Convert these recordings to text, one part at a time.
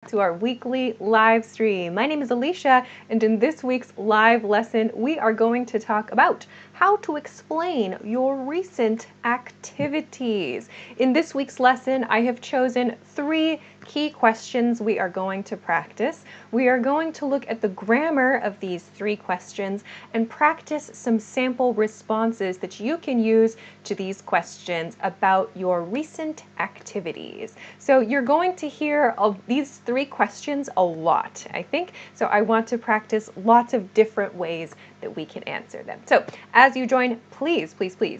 to our weekly live stream. My name is Alicia, and in this week's live lesson, we are going to talk about how to explain your recent activities. In this week's lesson, I have chosen 3 key questions we are going to practice. We are going to look at the grammar of these 3 questions and practice some sample responses that you can use to these questions about your recent activities. So you're going to hear of these 3 questions a lot, I think. So I want to practice lots of different ways that we can answer them. So as you join, please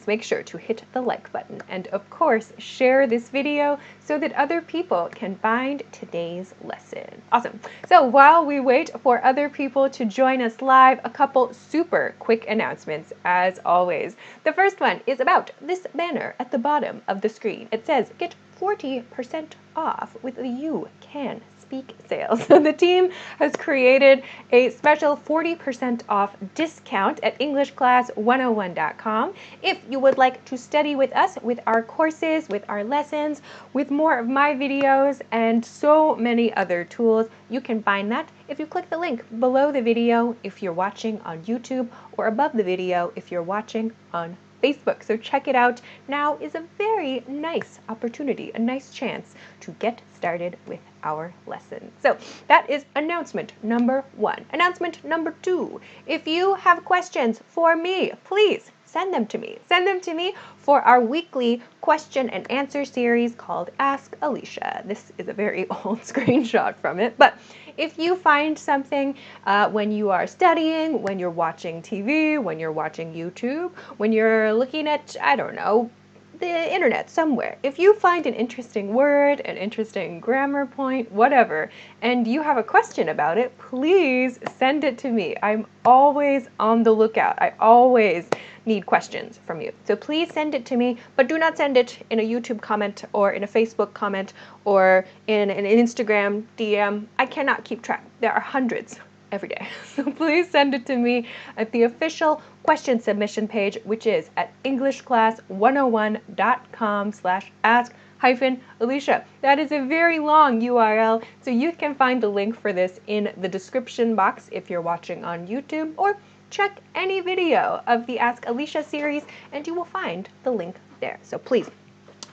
make sure to hit the like button and of course share this video so that other people can find today's lesson. Awesome. So while we wait for other people to join us live, a couple super quick announcements as always. The first one is about this banner at the bottom of the screen. It says get 40% off with the You Can Speak sale. So the team has created a special 40% off discount at EnglishClass101.com. If you would like to study with us, with our courses, with our lessons, with more of my videos, and so many other tools, you can find that if you click the link below the video if you're watching on YouTube, or above the video if you're watching on Facebook. So check it out. Now is a very nice opportunity, a nice chance to get started with our lesson. So that is announcement number 1. Announcement number 2. If you have questions for me, please send them to me. Send them to me for our weekly question and answer series called Ask Alicia. This is a very old screenshot from it, but if you find something when you are studying, when you're watching TV, when you're watching YouTube, when you're looking at, I don't know, the internet somewhere, if you find an interesting word, an interesting grammar point, whatever, and you have a question about it, please send it to me. I'm always on the lookout. I always need questions from you. So please send it to me, but do not send it in a YouTube comment or in a Facebook comment or in an Instagram DM. I cannot keep track. There are hundreds every day. So please send it to me at the official question submission page, which is at EnglishClass101.com/ask-Alicia. That is a very long URL, so you can find the link for this in the description box if you're watching on YouTube, or check any video of the Ask Alicia series and you will find the link there. So please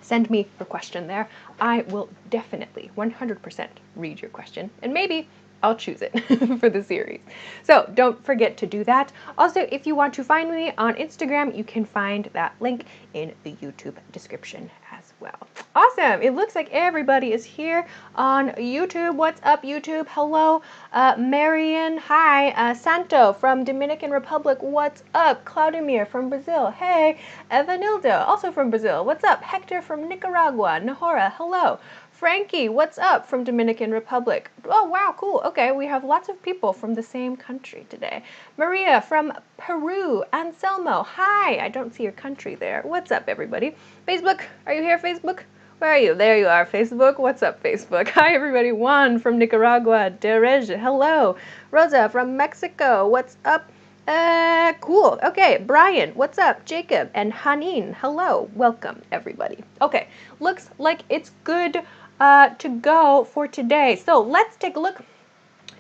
send me your question there. I will definitely 100% read your question, and maybe I'll choose it for the series. So don't forget to do that. Also, if you want to find me on Instagram, you can find that link in the YouTube description as well. Awesome. It looks like everybody is here on YouTube. What's up, YouTube? Hello, Marian. Hi, Santo from Dominican Republic. What's up? Claudemir from Brazil. Hey, Evanildo, also from Brazil. What's up? Hector from Nicaragua. Nahora, hello. Frankie, what's up from Dominican Republic? Oh, wow, cool. Okay, we have lots of people from the same country today. Maria from Peru. Anselmo, hi. I don't see your country there. What's up, everybody? Facebook, are you here, Facebook? Where are you? There you are, Facebook. What's up, Facebook? Hi, everybody. Juan from Nicaragua. Derej, hello. Rosa from Mexico. What's up? Cool. Okay, Brian, what's up? Jacob and Hanin, hello. Welcome, everybody. Okay, looks like it's good to go for today. So let's take a look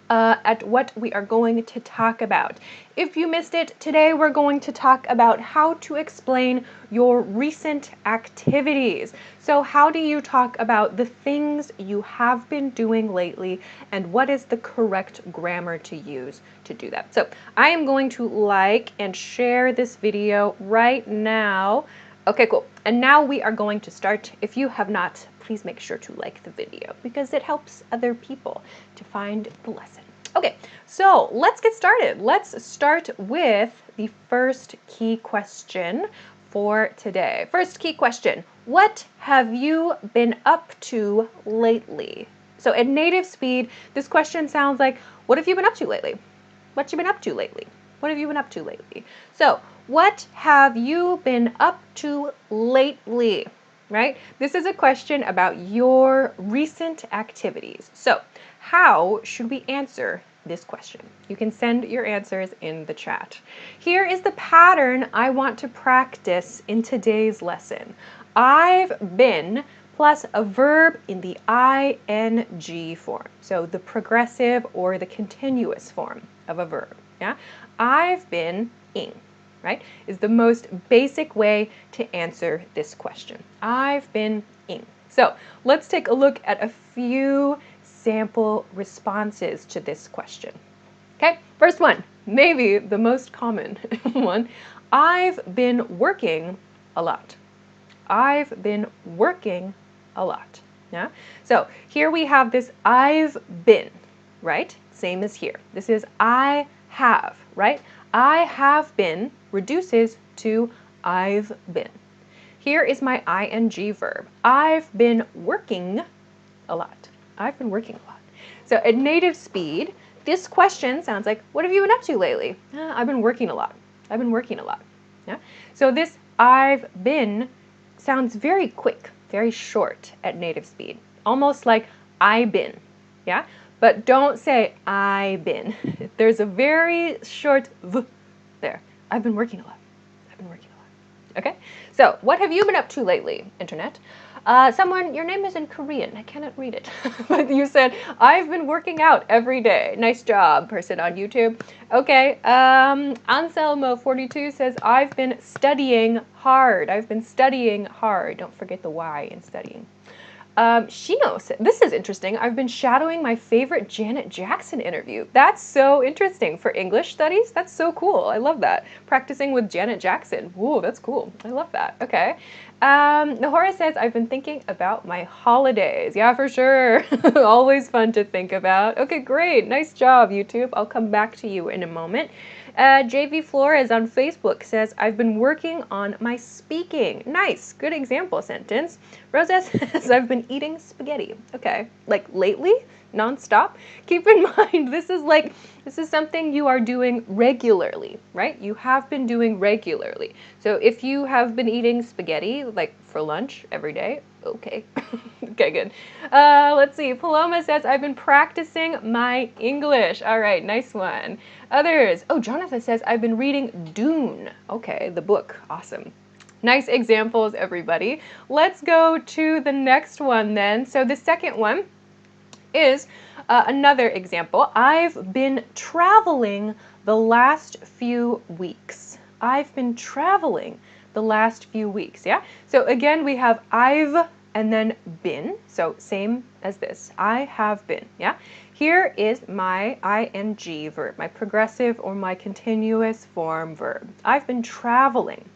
at what we are going to talk about. If you missed it, today we're going to talk about how to explain your recent activities. So how do you talk about the things you have been doing lately and what is the correct grammar to use to do that? So I am going to like and share this video right now. Okay, cool. And now we are going to start. If you have not, please make sure to like the video because it helps other people to find the lesson. Okay, so let's get started. Let's start with the first key question for today. First key question, what have you been up to lately? So at native speed, this question sounds like, what have you been up to lately? What you been up to lately? What have you been up to lately? So what have you been up to lately? Right? This is a question about your recent activities. So how should we answer this question? You can send your answers in the chat. Here is the pattern I want to practice in today's lesson. I've been plus a verb in the ing form. So the progressive or the continuous form of a verb. Yeah, I've been ing, right, is the most basic way to answer this question. I've been ing. So let's take a look at a few sample responses to this question. Okay, first one, maybe the most common one. I've been working a lot. I've been working a lot. Yeah. So here we have this I've been, right? Same as here. This is I have, right? I have been reduces to I've been. Here is my ing verb. I've been working a lot. I've been working a lot. So at native speed, this question sounds like, what have you been up to lately? I've been working a lot. I've been working a lot. Yeah. So this I've been sounds very quick, very short at native speed, almost like I been. Yeah. But don't say I been. There's a very short v there. I've been working a lot. I've been working a lot. Okay. So what have you been up to lately, Internet? Someone, your name is in Korean. I cannot read it. But you said, I've been working out every day. Nice job, person on YouTube. Okay, Anselmo42 says, I've been studying hard. I've been studying hard. Don't forget the Y in studying. Shino said, this is interesting. I've been shadowing my favorite Janet Jackson interview. That's so interesting for English studies. That's so cool. I love that. Practicing with Janet Jackson. Whoa, that's cool. I love that. Okay. Nahora says, I've been thinking about my holidays. Yeah, for sure. Always fun to think about. Okay, great. Nice job, YouTube. I'll come back to you in a moment. JV Flores on Facebook says, I've been working on my speaking. Nice. Good example sentence. Rosa says, I've been eating spaghetti. Okay. Like lately? Nonstop? Keep in mind, this is something you are doing regularly, right? You have been doing regularly. So if you have been eating spaghetti, like for lunch every day, okay. Okay, good. Let's see. Paloma says, I've been practicing my English. All right, nice one. Others. Oh, Jonathan says, I've been reading Dune. Okay, the book. Awesome. Nice examples, everybody. Let's go to the next one then. So the second one is another example. I've been traveling the last few weeks. I've been traveling the last few weeks, yeah? So again, we have I've and then been, so same as this. I have been, yeah? Here is my ing verb, my progressive or my continuous form verb. I've been traveling.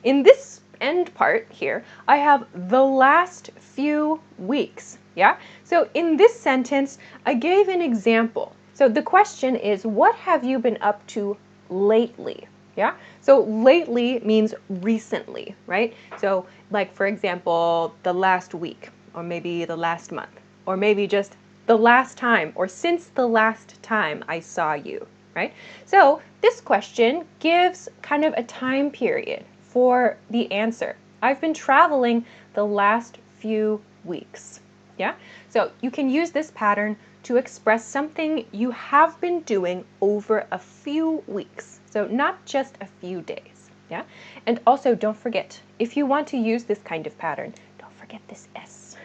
In this end part here, I have the last few weeks, yeah? So in this sentence, I gave an example. So the question is, what have you been up to lately? Yeah? So lately means recently, right? So like, for example, the last week, or maybe the last month, or maybe just the last time, or since the last time I saw you, right? So this question gives kind of a time period for the answer. I've been traveling the last few weeks. Yeah? So you can use this pattern to express something you have been doing over a few weeks. So not just a few days. Yeah? And also don't forget, if you want to use this kind of pattern, don't forget this S,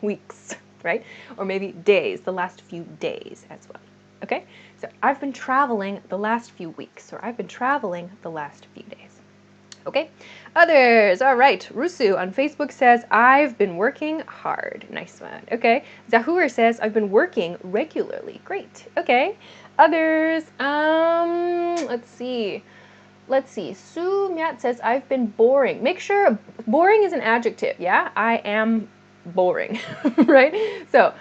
weeks, right? Or maybe days, the last few days as well. Okay? So I've been traveling the last few weeks, or I've been traveling the last few days. Okay, others. All right, Rusu on Facebook says, I've been working hard. Nice one. Okay, Zahur says, I've been working regularly. Great. Okay, others. Let's see. Su Myat says, I've been boring. Make sure boring is an adjective. Yeah, I am boring, right? So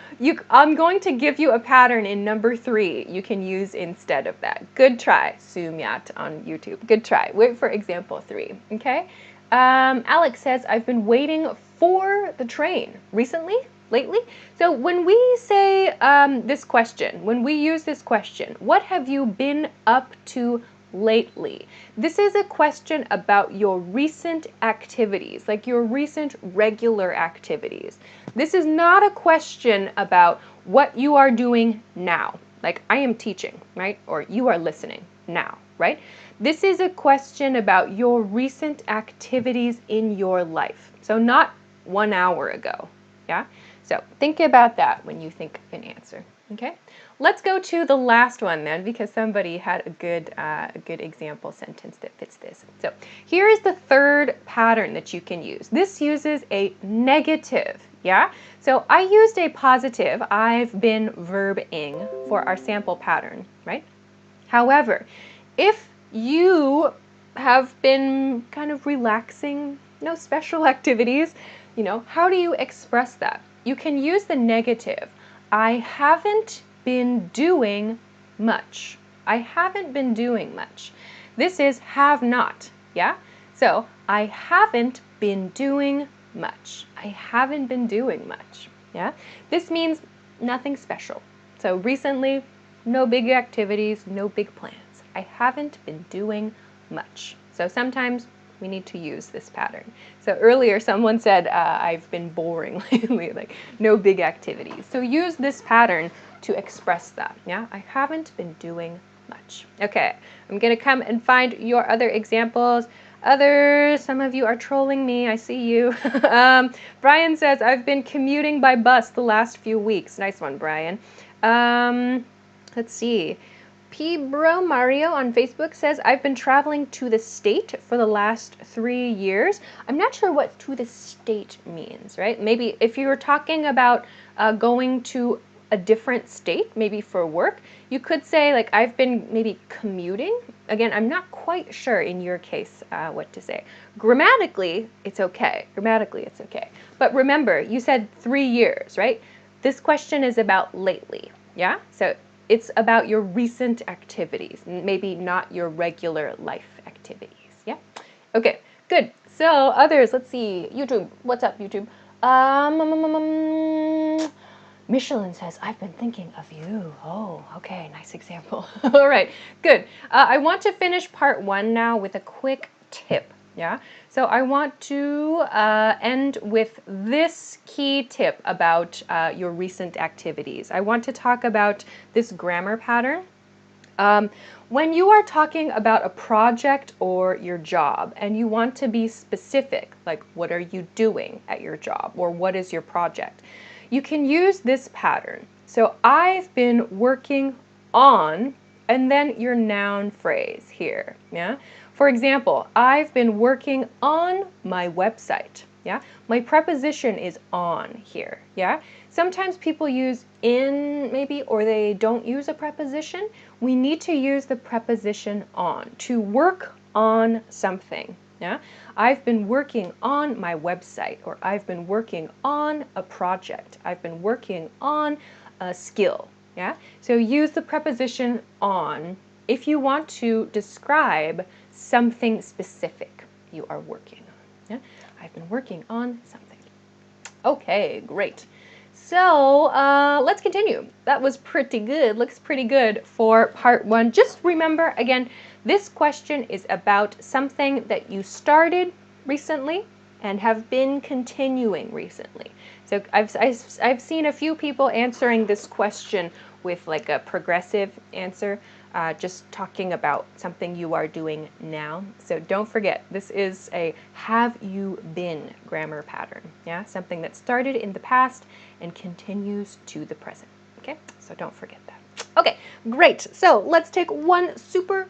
I'm going to give you a pattern in number 3 you can use instead of that. Good try, Sumyat on YouTube. Good try. Wait for example 3, okay? Alex says, I've been waiting for the train. Recently? Lately? So when we say this question, when we use this question, what have you been up to lately? This is a question about your recent activities, like your recent regular activities. This is not a question about what you are doing now, like I am teaching, right? Or you are listening now, right? This is a question about your recent activities in your life. So not 1 hour ago, Yeah? So think about that when you think of an answer. Okay? Let's go to the last one then, because somebody had a good example sentence that fits this. So here is the third pattern that you can use. This uses a negative. Yeah? So I used a positive, I've been verb ing, for our sample pattern, right? However, if you have been kind of relaxing, no special activities, how do you express that? You can use the negative. I haven't been doing much. I haven't been doing much. This is have not, yeah? So I haven't been doing much. I haven't been doing much, yeah? This means nothing special. So recently, no big activities, no big plans. I haven't been doing much. So sometimes we need to use this pattern. So earlier someone said, I've been boring lately, like no big activities. So use this pattern to express that, yeah? I haven't been doing much. Okay, I'm gonna come and find your other examples. Some of you are trolling me, I see you. Brian says, I've been commuting by bus the last few weeks. Nice one, Brian. Let's see. P. Bro Mario on Facebook says, I've been traveling to the state for the last 3 years. I'm not sure what to the state means, right? Maybe if you were talking about going to a different state, maybe for work, you could say, like, I've been maybe commuting. Again, I'm not quite sure in your case what to say. Grammatically, it's okay. Grammatically, it's okay. But remember, you said 3 years, right? This question is about lately, yeah? So it's about your recent activities, maybe not your regular life activities, yeah? Okay, good. So others, let's see. YouTube, what's up, YouTube? Michelin says, I've been thinking of you. Oh, okay, nice example. All right, good. I want to finish part 1 now with a quick tip, yeah? So I want to end with this key tip about your recent activities. I want to talk about this grammar pattern. When you are talking about a project or your job and you want to be specific, like what are you doing at your job or what is your project, you can use this pattern. So I've been working on, and then your noun phrase here, yeah? For example, I've been working on my website, yeah? My preposition is on here, yeah? Sometimes people use in maybe, or they don't use a preposition. We need to use the preposition on to work on something, yeah? I've been working on my website, or I've been working on a project. I've been working on a skill, yeah? So use the preposition on if you want to describe something specific you are working on, yeah? I've been working on something. Okay, great. So let's continue. That was pretty good. Looks pretty good for part 1. Just remember, again, this question is about something that you started recently and have been continuing recently. So I've seen a few people answering this question with like a progressive answer, just talking about something you are doing now. So don't forget, this is a have you been grammar pattern, yeah? Something that started in the past and continues to the present, okay? So don't forget that. Okay, great. So let's take one super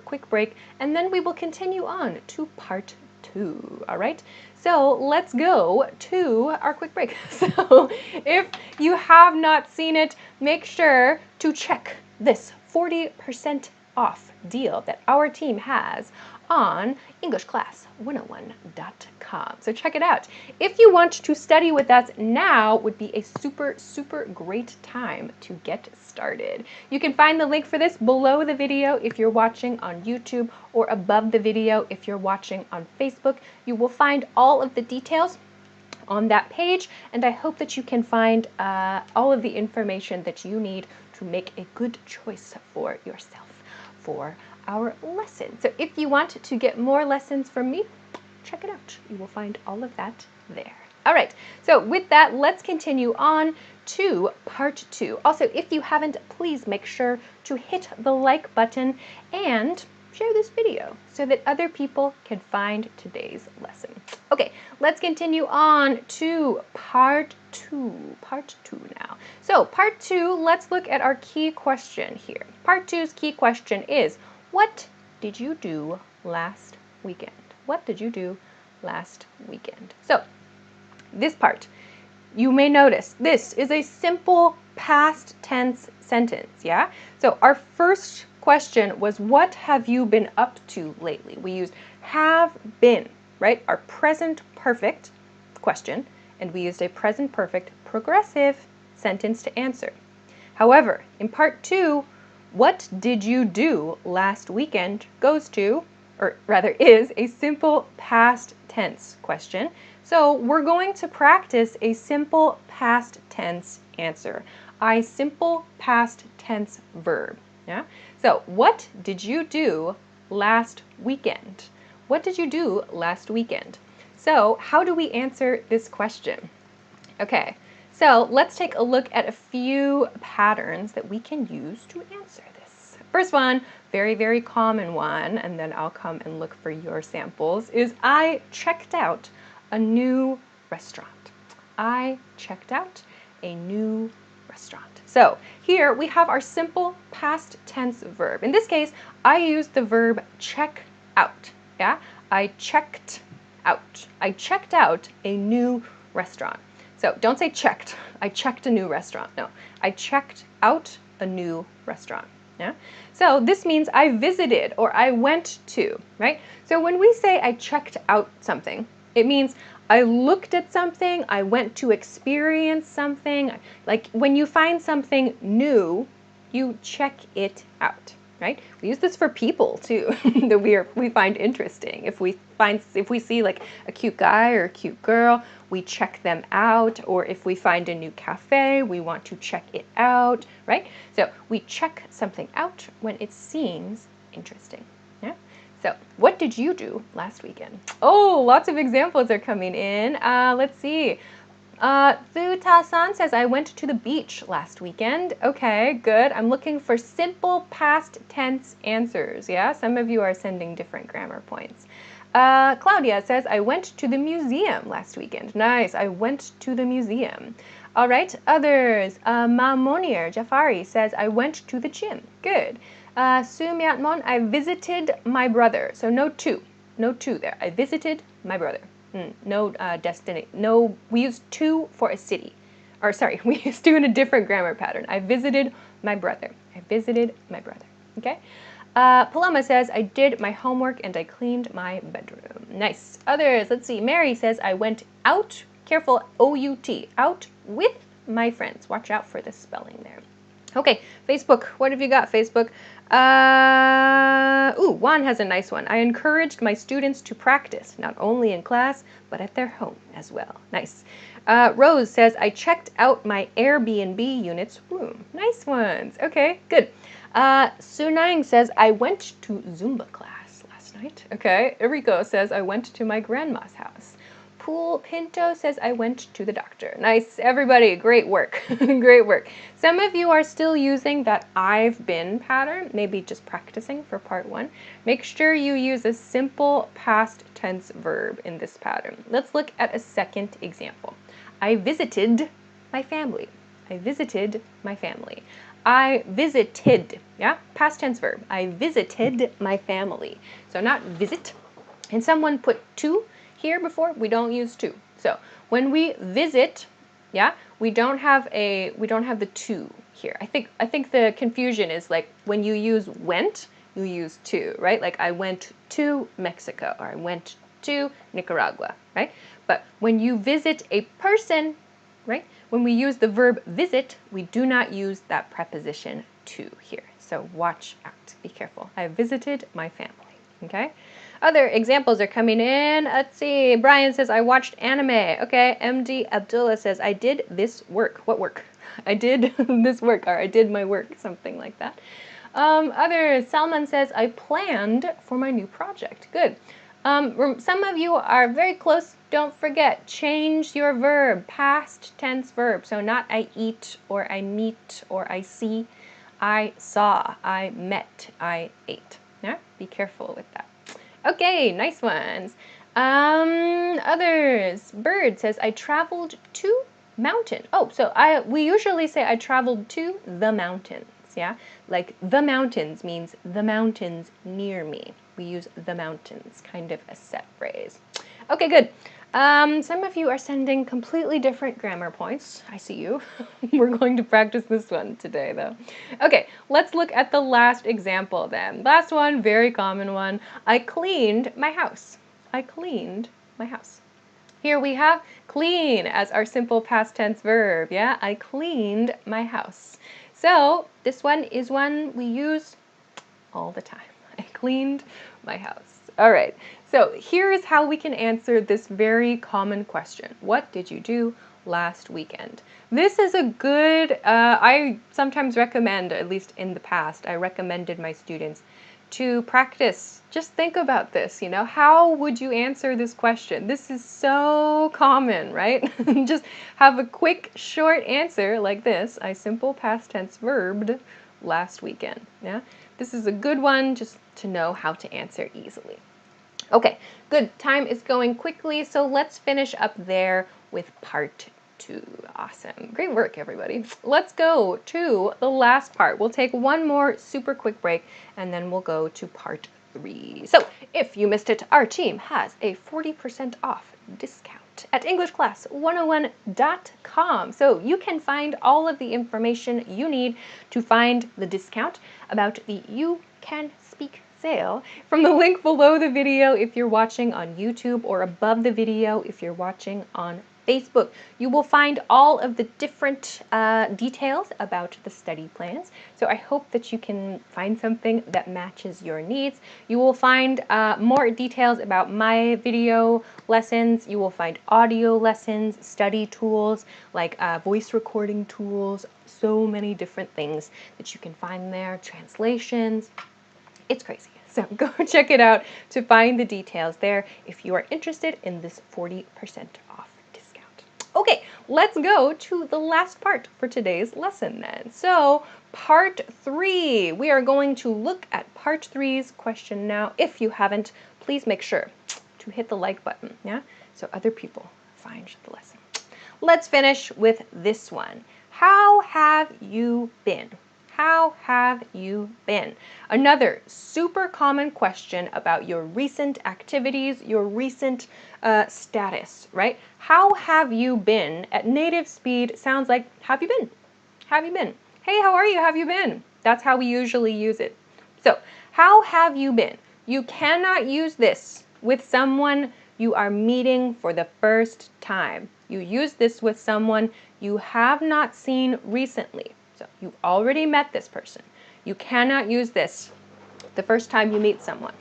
quick break and then we will continue on to part 2, all right? So let's go to our quick break. So if you have not seen it, make sure to check this 40% off deal that our team has on EnglishClass101.com. So check it out. If you want to study with us, now would be a super great time to get started. You can find the link for this below the video if you're watching on YouTube, or above the video if you're watching on Facebook. You will find all of the details on that page, and I hope that you can find all of the information that you need to make a good choice for yourself for our lesson. So if you want to get more lessons from me, check it out. You will find all of that there. All right, so with that, let's continue on to part 2. Also, if you haven't, please make sure to hit the like button and share this video so that other people can find today's lesson. Okay, let's continue on to part two. Part two now. So part two, let's look at our key question here. Part two's key question is, what did you do last weekend? What did you do last weekend? So this part, you may notice this is a simple past tense sentence, yeah? So our first question was, what have you been up to lately? We used have been, right? Our present perfect question, and we used a present perfect progressive sentence to answer. However, in part two, what did you do last weekend goes to, or rather is, a simple past tense question. So we're going to practice a simple past tense answer. I simple past tense verb. Yeah? So what did you do last weekend? What did you do last weekend? So how do we answer this question? Okay, so let's take a look at a few patterns that we can use to answer this. First one, very, very common one, and then I'll come and look for your samples, is I checked out a new restaurant. I checked out a new restaurant. So here we have our simple past tense verb. In this case, I use the verb check out. Yeah, I checked out. I checked out a new restaurant. So don't say checked. I checked a new restaurant. No, I checked out a new restaurant. Yeah. So this means I visited or I went to, right? So when we say I checked out something, it means I looked at something, I went to experience something. Like when you find something new, you check it out, right? We use this for people too that we find interesting. If we see like a cute guy or a cute girl, we check them out. Or if we find a new cafe, we want to check it out, right? So we check something out when it seems interesting. Yeah. So what did you do last weekend? Oh, lots of examples are coming in. Let's see. Thu Ta-san says, I went to the beach last weekend. Okay, good. I'm looking for simple past tense answers. Yeah, some of you are sending different grammar points. Claudia says, I went to the museum last weekend. Nice, I went to the museum. All right, others. Mamonir Jafari says, I went to the gym. Good. Su Myatmon, I visited my brother. So no to there. I visited my brother. No destiny. No, we use to for a city. Or sorry, we use to in a different grammar pattern. I visited my brother. I visited my brother. Okay? Paloma says, I did my homework and I cleaned my bedroom. Nice. Others, let's see. Mary says, I went out, careful, O-U-T, out with my friends. Watch out for the spelling there. Okay, Facebook. What have you got, Facebook? Juan has a nice one. I encouraged my students to practice, not only in class, but at their home as well. Nice. Rose says, I checked out my Airbnb unit's room. Nice ones. Okay, good. Sunang says, I went to Zumba class last night. Okay. Eriko says, I went to my grandma's house. Pool Pinto says, I went to the doctor. Nice, everybody, great work, great work. Some of you are still using that I've been pattern, maybe just practicing for part one. Make sure you use a simple past tense verb in this pattern. Let's look at a second example. I visited my family. I visited my family. I visited, yeah, past tense verb. I visited my family. So not visit. And someone put to here before, we don't use to. So when we visit, yeah, we don't have the to here. I think the confusion is like when you use went, you use to, right? Like I went to Mexico or I went to Nicaragua, right? But when you visit a person, right? When we use the verb visit, we do not use that preposition to here. So watch out, be careful. I visited my family, okay? Other examples are coming in. Let's see. Brian says, I watched anime. Okay. MD Abdullah says, I did this work. What work? I did this work, or I did my work, something like that. Others. Salman says, I planned for my new project. Good. Some of you are very close. Don't forget, change your verb, past tense verb. So not I eat, or I meet, or I see. I saw, I met, I ate. Yeah, be careful with that. Okay, nice ones. Others. Bird says, I traveled to mountain. Oh, so we usually say I traveled to the mountains. Yeah, like the mountains means the mountains near me. We use the mountains, kind of a set phrase. Okay, good. Some of you are sending completely different grammar points. I see you. We're going to practice this one today, though. Okay, let's look at the last example then. Last one, very common one. I cleaned my house. I cleaned my house. Here we have clean as our simple past tense verb. Yeah, I cleaned my house. So this one is one we use all the time. I cleaned my house. All right, so here is how we can answer this very common question. What did you do last weekend? This is a good, I sometimes recommend, at least in the past, I recommended my students to practice. Just think about this, you know, how would you answer this question? This is so common, right? Just have a quick, short answer like this. I simple past tense verbed last weekend, yeah? This is a good one just to know how to answer easily. Okay, good. Time is going quickly, so let's finish up there with part 2. Awesome. Great work, everybody. Let's go to the last part. We'll take one more super quick break, and then we'll go to part 3. So, if you missed it, our team has a 40% off discount at EnglishClass101.com. So you can find all of the information you need to find the discount about the You Can Speak sale from the link below the video if you're watching on YouTube, or above the video if you're watching on Facebook. You will find all of the different details about the study plans. So I hope that you can find something that matches your needs. You will find more details about my video lessons. You will find audio lessons, study tools, like voice recording tools, so many different things that you can find there, translations. It's crazy. So go check it out to find the details there if you are interested in this 40% off discount. Okay, let's go to the last part for today's lesson then. So part 3, we are going to look at part 3's question now. If you haven't, please make sure to hit the like button, yeah, so other people find the lesson. Let's finish with this one. How have you been? How have you been? Another super common question about your recent activities, your recent status, right? How have you been at native speed sounds like, have you been? Have you been? Hey, how are you? Have you been? That's how we usually use it. So, how have you been? You cannot use this with someone you are meeting for the first time. You use this with someone you have not seen recently. So you already met this person. You cannot use this the first time you meet someone.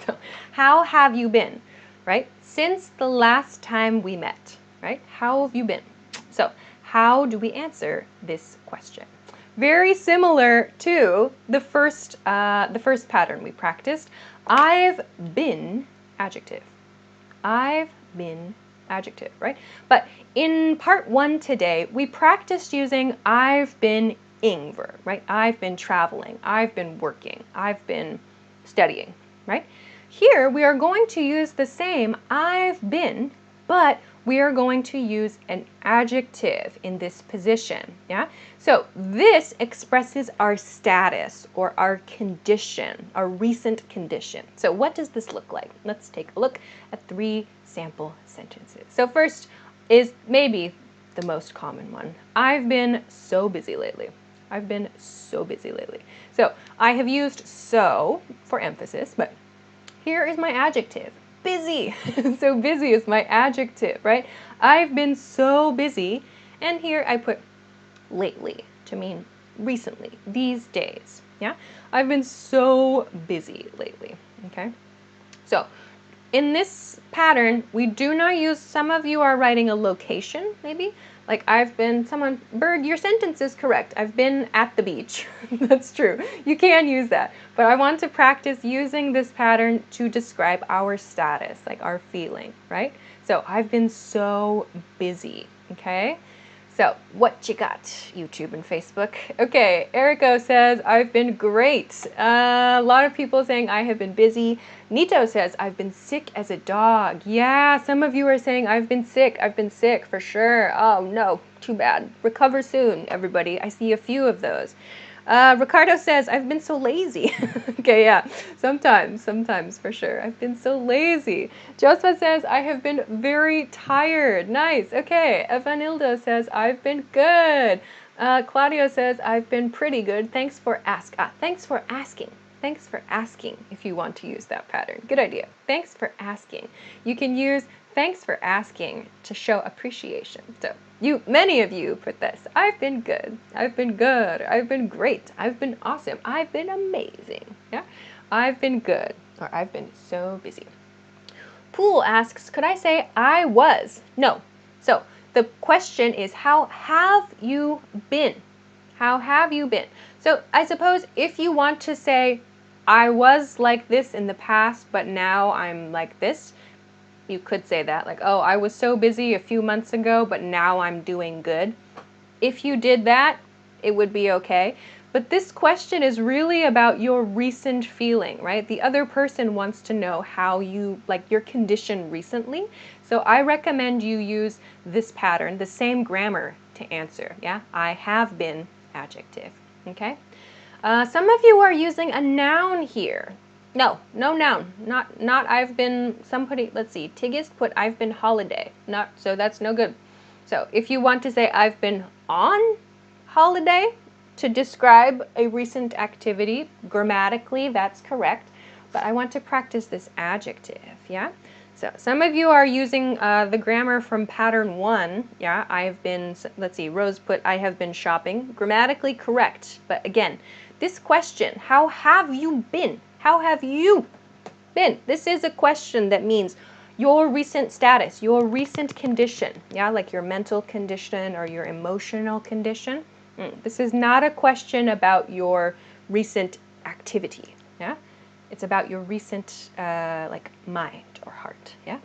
So how have you been, right? Since the last time we met, right? How have you been? So how do we answer this question? Very similar to the first pattern we practiced. I've been adjective. I've been adjective, right? But in part 1 today, we practiced using I've been ing verb, right? I've been traveling, I've been working, I've been studying, right? Here we are going to use the same I've been, but we are going to use an adjective in this position, yeah? So this expresses our status or our condition, our recent condition. So what does this look like? Let's take a look at 3 sample sentences. So first is maybe the most common one. I've been so busy lately. I've been so busy lately. So I have used so for emphasis, but here is my adjective, busy. So busy is my adjective, right? I've been so busy, and here I put lately to mean recently, these days, yeah? I've been so busy lately, okay? So in this pattern, we do not use, some of you are writing a location, maybe, like I've been, someone, Bird, your sentence is correct. I've been at the beach. That's true. You can use that. But I want to practice using this pattern to describe our status, like our feeling, right? So I've been so busy, okay? So, what you got, YouTube and Facebook? Okay, Erico says, I've been great. A lot of people saying I have been busy. Nito says, I've been sick as a dog. Yeah, some of you are saying, I've been sick for sure. Oh no, too bad. Recover soon, everybody. I see a few of those. Ricardo says, I've been so lazy. Okay, yeah, sometimes for sure. I've been so lazy. Joseph says, I have been very tired. Nice, okay. Evanildo says, I've been good. Claudio says, I've been pretty good. Thanks for asking. Thanks for asking. Thanks for asking if you want to use that pattern. Good idea. Thanks for asking. You can use thanks for asking to show appreciation. So many of you put this. I've been good. I've been good. I've been great. I've been awesome. I've been amazing. Yeah. I've been good. Or I've been so busy. Pool asks, could I say I was? No. So the question is, how have you been? How have you been? So I suppose if you want to say, I was like this in the past, but now I'm like this, you could say that, like, oh, I was so busy a few months ago, but now I'm doing good. If you did that, it would be okay. But this question is really about your recent feeling, right? The other person wants to know how you, like, your condition recently. So I recommend you use this pattern, the same grammar to answer, yeah? I have been adjective, okay? Some of you are using a noun here. No noun. Not I've been, somebody, let's see, Tigist put I've been holiday. So that's no good. So if you want to say I've been on holiday to describe a recent activity, grammatically that's correct, but I want to practice this adjective, yeah? So some of you are using the grammar from pattern 1, yeah? I've been, let's see, Rose put I have been shopping. Grammatically correct, but again, this question, how have you been? How have you been? This is a question that means your recent status, your recent condition, yeah, like your mental condition or your emotional condition. This is not a question about your recent activity, yeah? It's about your recent, like, mind or heart, yeah?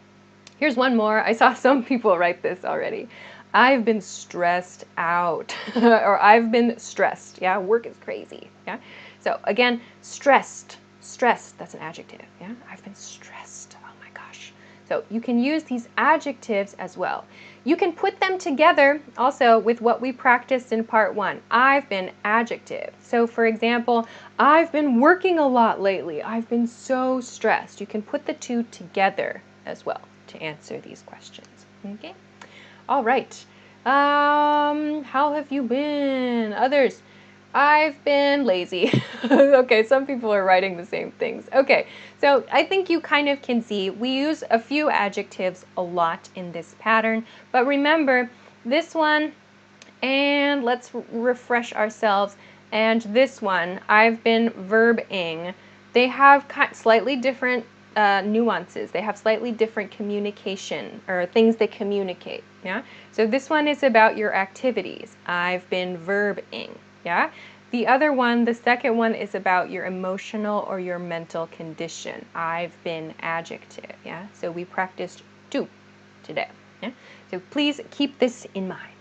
Here's one more. I saw some people write this already. I've been stressed out, or I've been stressed, yeah? Work is crazy, yeah? So again, stressed, that's an adjective, yeah? I've been stressed, oh my gosh. So you can use these adjectives as well. You can put them together also with what we practiced in part 1. I've been adjective. So for example, I've been working a lot lately. I've been so stressed. You can put the two together as well to answer these questions, okay? All right. How have you been? Others. I've been lazy. Okay, some people are writing the same things. Okay, so I think you kind of can see we use a few adjectives a lot in this pattern, but remember this one, and let's refresh ourselves, and this one, I've been verb-ing. They have slightly different nuances. They have slightly different communication, or things they communicate, yeah? So this one is about your activities. I've been verb-ing, yeah? The other one, the second one, is about your emotional or your mental condition. I've been adjective, yeah? So we practiced 2 today, yeah? So please keep this in mind.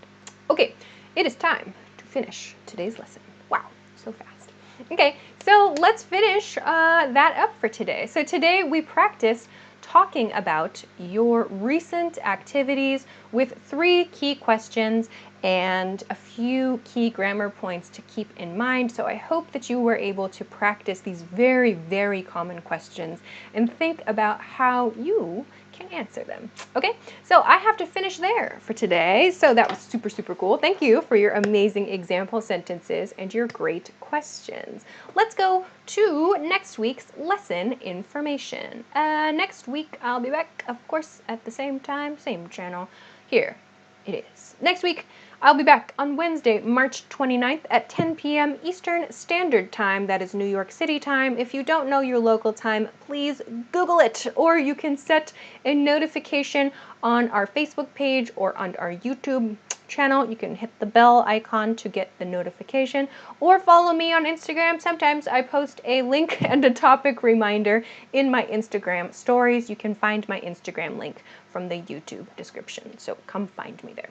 Okay, it is time to finish today's lesson. Wow, so fast. Okay, so let's finish that up for today. So today we practiced talking about your recent activities with 3 key questions and a few key grammar points to keep in mind. So I hope that you were able to practice these very, very common questions and think about how you can answer them. Okay, so I have to finish there for today. So that was super, super cool. Thank you for your amazing example sentences and your great questions. Let's go to next week's lesson information. Next week I'll be back, of course, at the same time, same channel. Here it is. Next week I'll be back on Wednesday, March 29th at 10 p.m. Eastern Standard Time. That is New York City time. If you don't know your local time, please Google it, or you can set a notification on our Facebook page or on our YouTube channel. You can hit the bell icon to get the notification, or follow me on Instagram. Sometimes I post a link and a topic reminder in my Instagram stories. You can find my Instagram link from the YouTube description, so come find me there.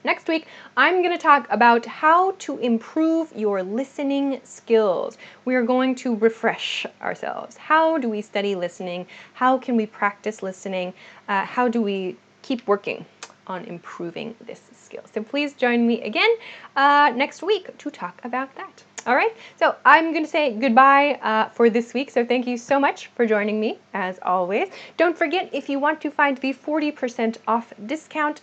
Next week, I'm going to talk about how to improve your listening skills. We are going to refresh ourselves. How do we study listening? How can we practice listening? How do we keep working on improving this skill? So please join me again next week to talk about that. All right, so I'm going to say goodbye for this week. So thank you so much for joining me, as always. Don't forget, if you want to find the 40% off discount,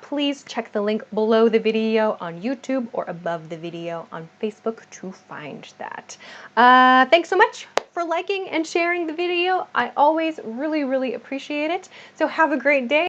please check the link below the video on YouTube or above the video on Facebook to find that. Thanks so much for liking and sharing the video. I always really, really appreciate it. So have a great day.